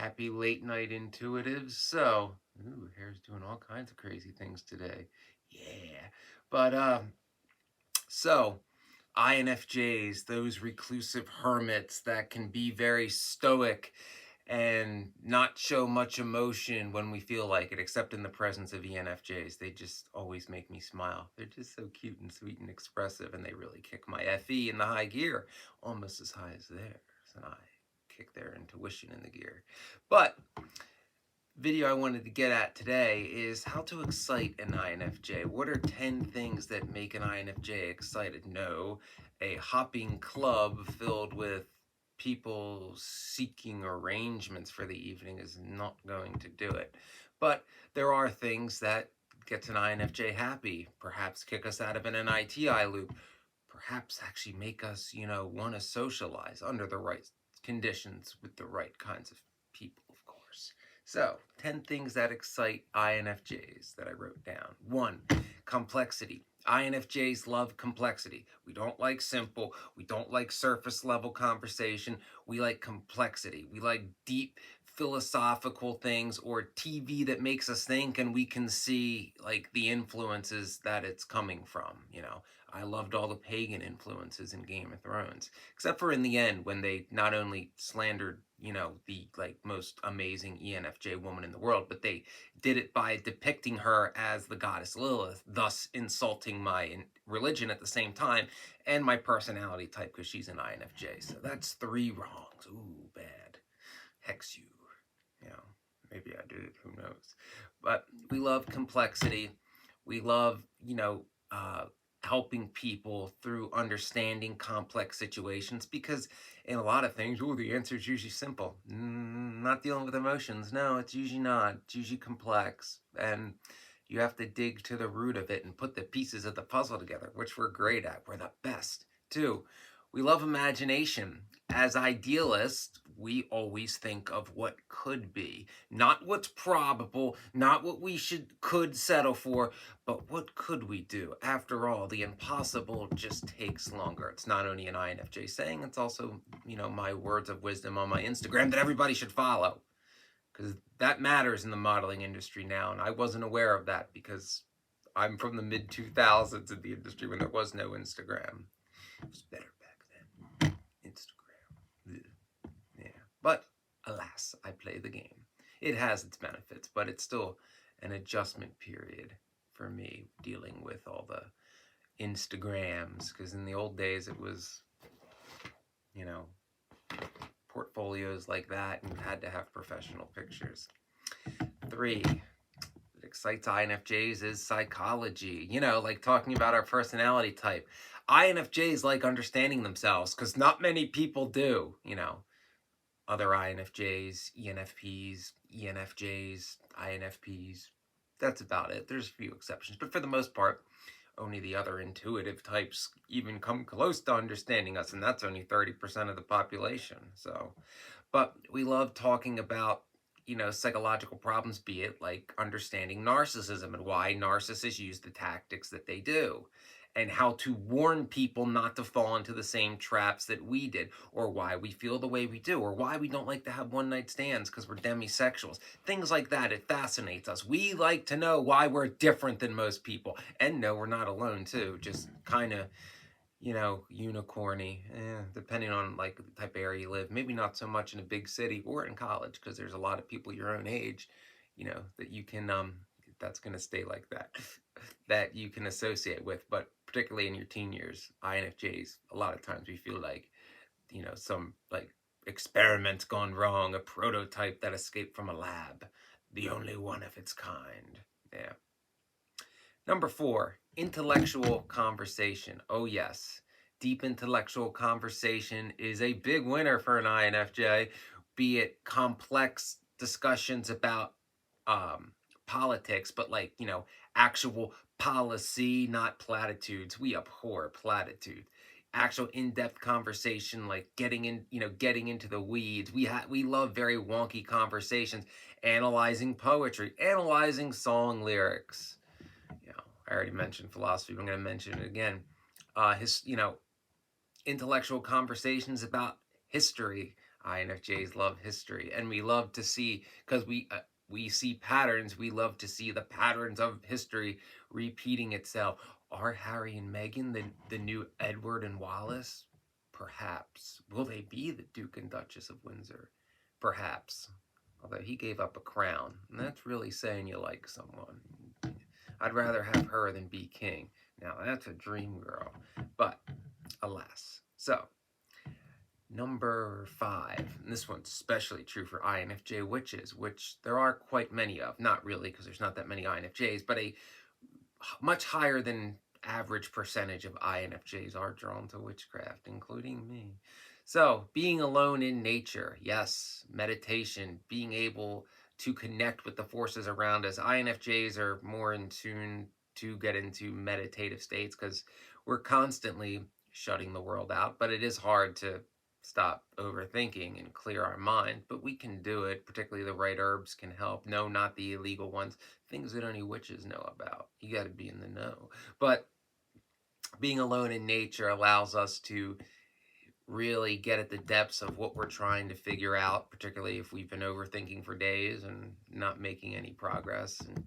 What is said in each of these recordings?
Happy late night intuitives. Hair's doing all kinds of crazy things today. Yeah. But so INFJs, those reclusive hermits that can be very stoic and not show much emotion when we feel like it, except in the presence of ENFJs. They just always make me smile. They're just so cute and sweet and expressive, and they really kick my FE in the high gear, almost as high as theirs. And I kick their intuition in the gear. But video I wanted to get at today is how to excite an INFJ. What are 10 things that make an INFJ excited? No, a hopping club filled with people seeking arrangements for the evening is not going to do it. But there are things that gets an INFJ happy, perhaps kick us out of an NITI loop, perhaps actually make us, want to socialize under the right conditions with the right kinds of people, of course. So, 10 things that excite INFJs that I wrote down. 1, complexity. INFJs love complexity. We don't like simple. We don't like surface level conversation. We like complexity. We like deep philosophical things or TV that makes us think and we can see like the influences that it's coming from. I loved all the pagan influences in Game of Thrones, except for in the end when they not only slandered, the like most amazing ENFJ woman in the world, but they did it by depicting her as the goddess Lilith, thus insulting my religion at the same time and my personality type because she's an INFJ. So that's 3 wrongs. Ooh, bad. Hex you. You know, maybe I did it. Who knows? But we love complexity. We love, helping people through understanding complex situations because in a lot of things, the answer is usually simple. Not dealing with emotions. No, it's usually not. It's usually complex. And you have to dig to the root of it and put the pieces of the puzzle together, which we're great at. We're the best. 2, we love imagination. As idealists, we always think of what could be, not what's probable, not what we could settle for, but what could we do? After all, the impossible just takes longer. It's not only an INFJ saying, it's also, my words of wisdom on my Instagram that everybody should follow because that matters in the modeling industry now. And I wasn't aware of that because I'm from the mid 2000s in the industry when there was no Instagram. It was better back then. Instagram. Yeah. But alas, I play the game. It has its benefits, but it's still an adjustment period for me dealing with all the Instagrams because in the old days it was, you know, portfolios like that and you had to have professional pictures. 3, that excites INFJs is psychology, like talking about our personality type. INFJs like understanding themselves because not many people do, other INFJs, ENFPs, ENFJs, INFPs. That's about it. There's a few exceptions, but for the most part, only the other intuitive types even come close to understanding us, and that's only 30% of the population. But we love talking about, psychological problems, be it like understanding narcissism and why narcissists use the tactics that they do, and how to warn people not to fall into the same traps that we did, or why we feel the way we do, or why we don't like to have one night stands because we're demisexuals. Things like that. It fascinates us. We like to know why we're different than most people. And no, we're not alone, too. Just kind of, unicorny, depending on like the type of area you live. Maybe not so much in a big city or in college because there's a lot of people your own age, that you can that's going to stay like that, that you can associate with. But particularly in your teen years, INFJs, a lot of times we feel like, some like experiments gone wrong, a prototype that escaped from a lab, the only one of its kind. Yeah. Number 4, intellectual conversation. Oh, yes. Deep intellectual conversation is a big winner for an INFJ, be it complex discussions about politics, but like, actual policy, not platitudes. We abhor platitude. Actual in-depth conversation, like getting into the weeds. We love very wonky conversations, analyzing poetry, analyzing song lyrics. I already mentioned philosophy, but I'm going to mention it again. Intellectual conversations about history. INFJs love history, and we love to see, because we see patterns. We love to see the patterns of history repeating itself. Are Harry and Meghan the new Edward and Wallace? Perhaps. Will they be the Duke and Duchess of Windsor? Perhaps. Although he gave up a crown, and that's really saying you like someone. I'd rather have her than be king. Now that's a dream girl, but alas. So number 5, and this one's especially true for INFJ witches, which there are quite many of. Not really, because there's not that many INFJs, but a much higher than average percentage of INFJs are drawn to witchcraft, including me. So, being alone in nature, yes, meditation, being able to connect with the forces around us. INFJs are more in tune to get into meditative states because we're constantly shutting the world out, but it is hard to stop overthinking and clear our mind, but we can do it. Particularly the right herbs can help. No, not the illegal ones, things that only witches know about. You got to be in the know. But being alone in nature allows us to really get at the depths of what we're trying to figure out, particularly if we've been overthinking for days and not making any progress. And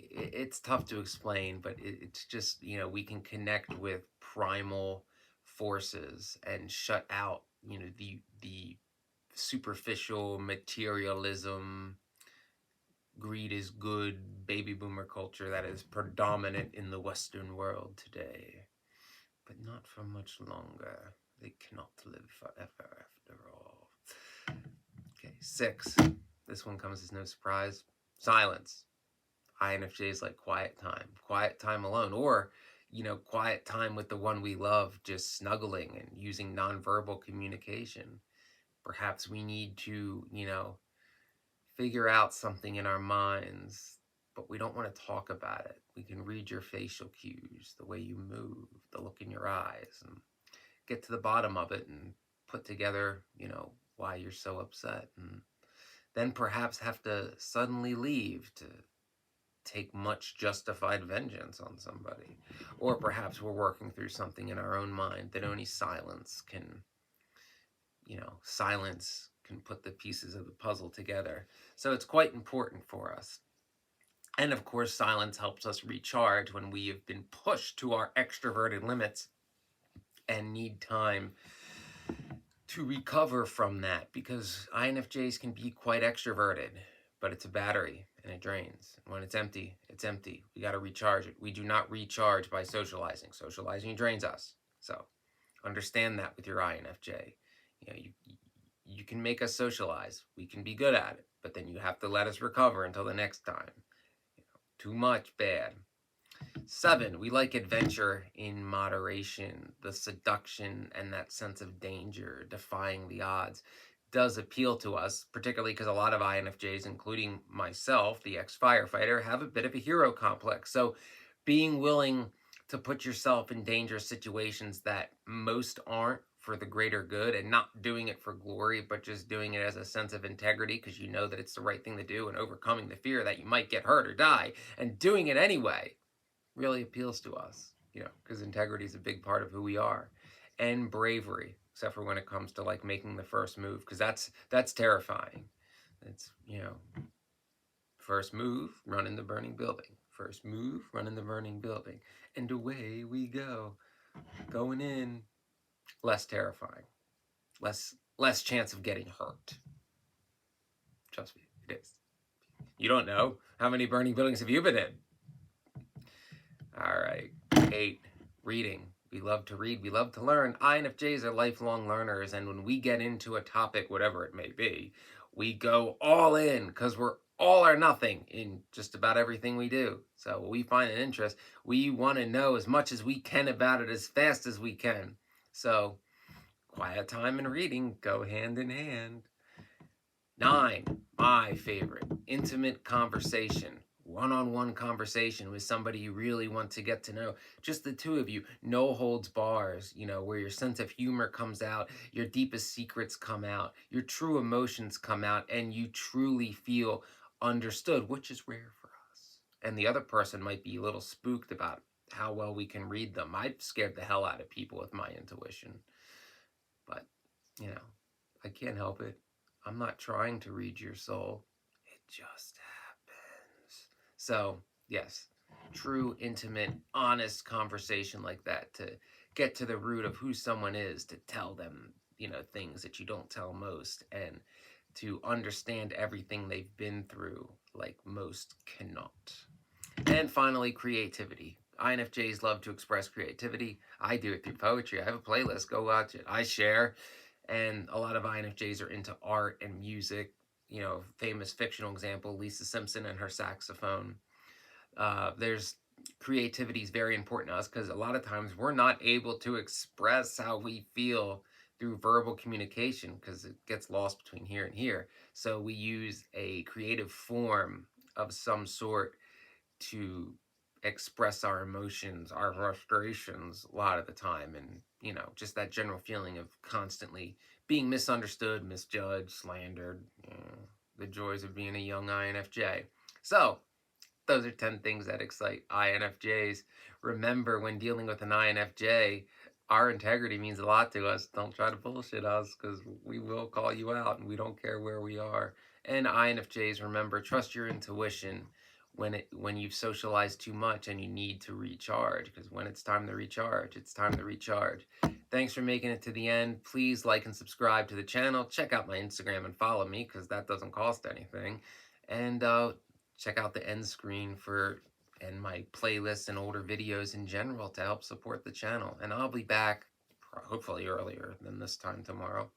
it's tough to explain, but it's just, we can connect with primal forces and shut out, the superficial materialism, greed is good, baby boomer culture that is predominant in the Western world today. But not for much longer. They cannot live forever after all. Okay, 6. This one comes as no surprise. Silence. INFJs like quiet time alone, or, quiet time with the one we love, just snuggling and using nonverbal communication. Perhaps we need to, figure out something in our minds, but we don't want to talk about it. We can read your facial cues, the way you move, the look in your eyes, and get to the bottom of it and put together, why you're so upset. And then perhaps have to suddenly leave to take much justified vengeance on somebody. Or perhaps we're working through something in our own mind that only silence can put the pieces of the puzzle together. So it's quite important for us. And of course, silence helps us recharge when we have been pushed to our extroverted limits and need time to recover from that, because INFJs can be quite extroverted, but it's a battery and it drains. And when it's empty, it's empty. We got to recharge it. We do not recharge by socializing. Socializing drains us. So understand that with your INFJ. You can make us socialize. We can be good at it, but then you have to let us recover until the next time. Too much, bad. 7, we like adventure in moderation. The seduction and that sense of danger, defying the odds, does appeal to us, particularly because a lot of INFJs, including myself, the ex-firefighter, have a bit of a hero complex. So being willing to put yourself in dangerous situations that most aren't, for the greater good, and not doing it for glory, but just doing it as a sense of integrity because you know that it's the right thing to do, and overcoming the fear that you might get hurt or die, and doing it anyway, really appeals to us, because integrity is a big part of who we are. And bravery, except for when it comes to like making the first move, because that's terrifying. It's, first move, run in the burning building. First move, run in the burning building. And away we go. Going in, less terrifying. Less chance of getting hurt. Trust me, it is. You don't know. How many burning buildings have you been in? All right. 8, reading. We love to read. We love to learn. INFJs are lifelong learners, and when we get into a topic, whatever it may be, we go all in because we're all or nothing in just about everything we do. So we find an interest. We want to know as much as we can about it as fast as we can. So quiet time and reading go hand in hand. 9, my favorite, intimate conversation. One-on-one conversation with somebody you really want to get to know. Just the two of you, no holds bars, where your sense of humor comes out, your deepest secrets come out, your true emotions come out, and you truly feel understood, which is rare for us. And the other person might be a little spooked about how well we can read them. I've scared the hell out of people with my intuition. But, I can't help it. I'm not trying to read your soul. It just happens. So, yes, true, intimate, honest conversation like that to get to the root of who someone is, to tell them, things that you don't tell most, and to understand everything they've been through like most cannot. And finally, creativity. INFJs love to express creativity. I do it through poetry. I have a playlist. Go watch it. I share. And a lot of INFJs are into art and music. Famous fictional example, Lisa Simpson and her saxophone. There's creativity is very important to us because a lot of times we're not able to express how we feel through verbal communication because it gets lost between here and here. So we use a creative form of some sort to express our emotions, our frustrations a lot of the time, and just that general feeling of constantly being misunderstood, misjudged, slandered. The joys of being a young INFJ. So, those are 10 things that excite INFJs. Remember, when dealing with an INFJ, our integrity means a lot to us. Don't try to bullshit us because we will call you out and we don't care where we are. And INFJs, remember, trust your intuition when you've socialized too much and you need to recharge, because when it's time to recharge, it's time to recharge. Thanks for making it to the end. Please like and subscribe to the channel. Check out my Instagram and follow me because that doesn't cost anything. And check out the end screen and my playlists and older videos in general to help support the channel. And I'll be back hopefully earlier than this time tomorrow.